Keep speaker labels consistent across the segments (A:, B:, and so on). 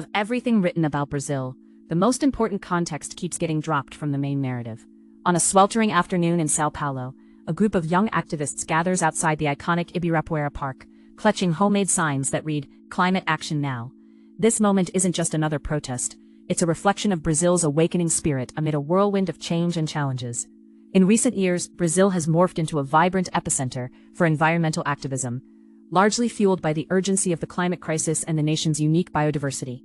A: Of everything written about Brazil, the most important context keeps getting dropped from the main narrative. On a sweltering afternoon in São Paulo, a group of young activists gathers outside the iconic Ibirapuera Park, clutching homemade signs that read, "Climate Action Now." This moment isn't just another protest, it's a reflection of Brazil's awakening spirit amid a whirlwind of change and challenges. In recent years, Brazil has morphed into a vibrant epicenter for environmental activism, largely fueled by the urgency of the climate crisis and the nation's unique biodiversity.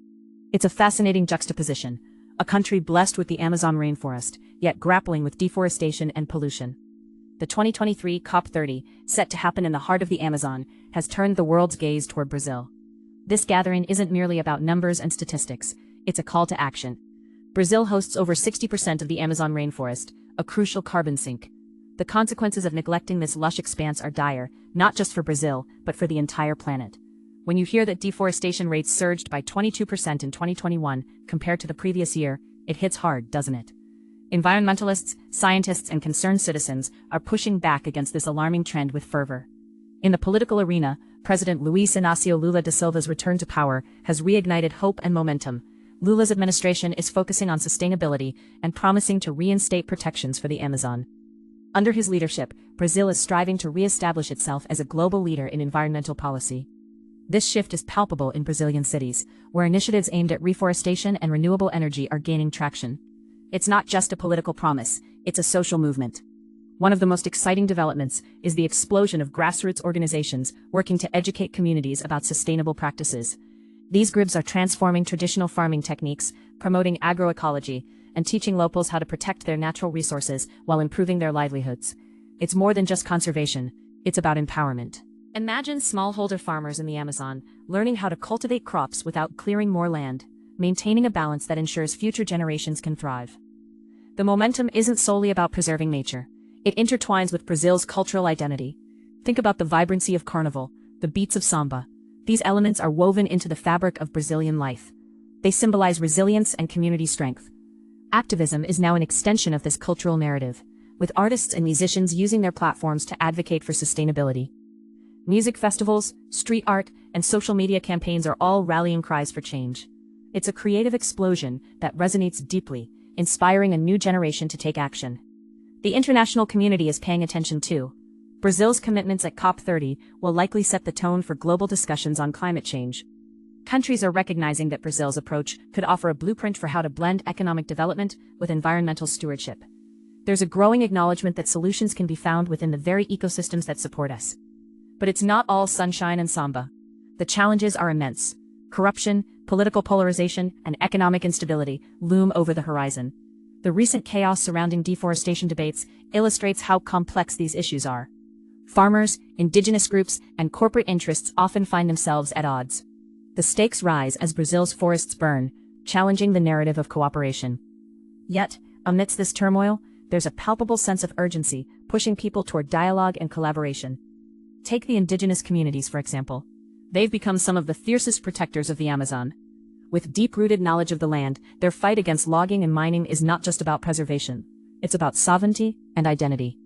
A: It's a fascinating juxtaposition, a country blessed with the Amazon rainforest, yet grappling with deforestation and pollution. The 2023 COP30, set to happen in the heart of the Amazon, has turned the world's gaze toward Brazil. This gathering isn't merely about numbers and statistics, it's a call to action. Brazil hosts over 60% of the Amazon rainforest, a crucial carbon sink. The consequences of neglecting this lush expanse are dire, not just for Brazil, but for the entire planet. When you hear that deforestation rates surged by 22% in 2021 compared to the previous year, it hits hard, doesn't it? Environmentalists, scientists, and concerned citizens are pushing back against this alarming trend with fervor. In the political arena, President Luiz Inácio Lula da Silva's return to power has reignited hope and momentum. Lula's administration is focusing on sustainability and promising to reinstate protections for the Amazon. Under his leadership, Brazil is striving to re-establish itself as a global leader in environmental policy. This shift is palpable in Brazilian cities, where initiatives aimed at reforestation and renewable energy are gaining traction. It's not just a political promise, it's a social movement. One of the most exciting developments is the explosion of grassroots organizations working to educate communities about sustainable practices. These groups are transforming traditional farming techniques, promoting agroecology, and teaching locals how to protect their natural resources while improving their livelihoods. It's more than just conservation, it's about empowerment. Imagine smallholder farmers in the Amazon learning how to cultivate crops without clearing more land, maintaining a balance that ensures future generations can thrive. The momentum isn't solely about preserving nature. It intertwines with Brazil's cultural identity. Think about the vibrancy of carnival, the beats of samba. These elements are woven into the fabric of Brazilian life. They symbolize resilience and community strength. Activism is now an extension of this cultural narrative, with artists and musicians using their platforms to advocate for sustainability. Music festivals, street art, and social media campaigns are all rallying cries for change. It's a creative explosion that resonates deeply, inspiring a new generation to take action. The international community is paying attention too. Brazil's commitments at COP30 will likely set the tone for global discussions on climate change. Countries are recognizing that Brazil's approach could offer a blueprint for how to blend economic development with environmental stewardship. There's a growing acknowledgement that solutions can be found within the very ecosystems that support us. But it's not all sunshine and samba. The challenges are immense. Corruption, political polarization, and economic instability loom over the horizon. The recent chaos surrounding deforestation debates illustrates how complex these issues are. Farmers, indigenous groups, and corporate interests often find themselves at odds. The stakes rise as Brazil's forests burn, challenging the narrative of cooperation. Yet, amidst this turmoil, there's a palpable sense of urgency, pushing people toward dialogue and collaboration. Take the indigenous communities, for example. They've become some of the fiercest protectors of the Amazon. With deep-rooted knowledge of the land, their fight against logging and mining is not just about preservation. It's about sovereignty and identity.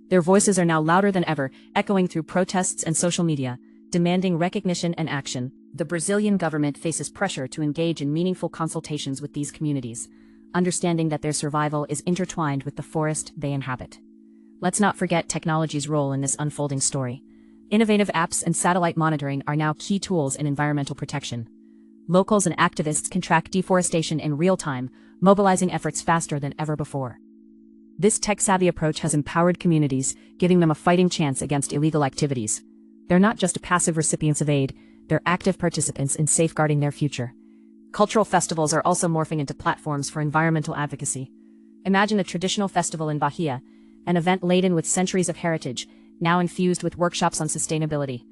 A: Their voices are now louder than ever, echoing through protests and social media, demanding recognition and action. The Brazilian government faces pressure to engage in meaningful consultations with these communities, understanding that their survival is intertwined with the forest they inhabit. Let's not forget technology's role in this unfolding story. Innovative apps and satellite monitoring are now key tools in environmental protection. Locals and activists can track deforestation in real time, mobilizing efforts faster than ever before. This tech-savvy approach has empowered communities, giving them a fighting chance against illegal activities. They're not just passive recipients of aid, they're active participants in safeguarding their future. Cultural festivals are also morphing into platforms for environmental advocacy. Imagine a traditional festival in Bahia, an event laden with centuries of heritage, now infused with workshops on sustainability.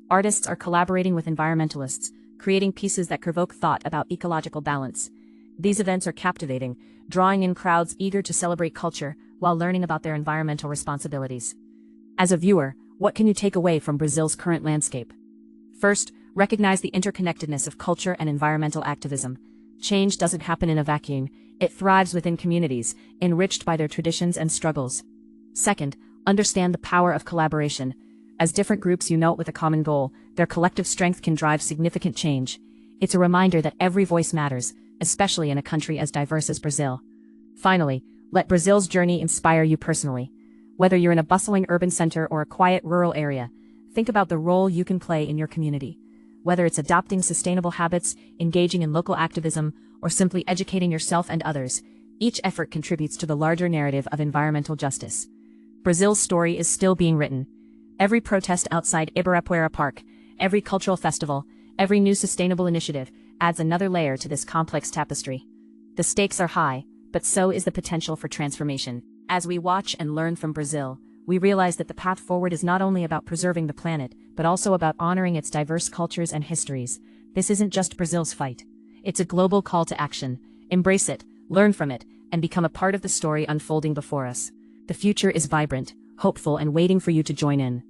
A: Artists are collaborating with environmentalists, creating pieces that provoke thought about ecological balance. These events are captivating, drawing in crowds eager to celebrate culture while learning about their environmental responsibilities. As a viewer, what can you take away from Brazil's current landscape? First, recognize the interconnectedness of culture and environmental activism. Change doesn't happen in a vacuum, it thrives within communities, enriched by their traditions and struggles. Second, understand the power of collaboration. As different groups unite with a common goal, their collective strength can drive significant change. It's a reminder that every voice matters, especially in a country as diverse as Brazil. Finally, let Brazil's journey inspire you personally. Whether you're in a bustling urban center or a quiet rural area, think about the role you can play in your community. Whether it's adopting sustainable habits, engaging in local activism, or simply educating yourself and others, each effort contributes to the larger narrative of environmental justice. Brazil's story is still being written. Every protest outside Ibirapuera Park, every cultural festival, every new sustainable initiative adds another layer to this complex tapestry. The stakes are high, but so is the potential for transformation. As we watch and learn from Brazil, we realize that the path forward is not only about preserving the planet, but also about honoring its diverse cultures and histories. This isn't just Brazil's fight. It's a global call to action. Embrace it, learn from it, and become a part of the story unfolding before us. The future is vibrant, hopeful, and waiting for you to join in.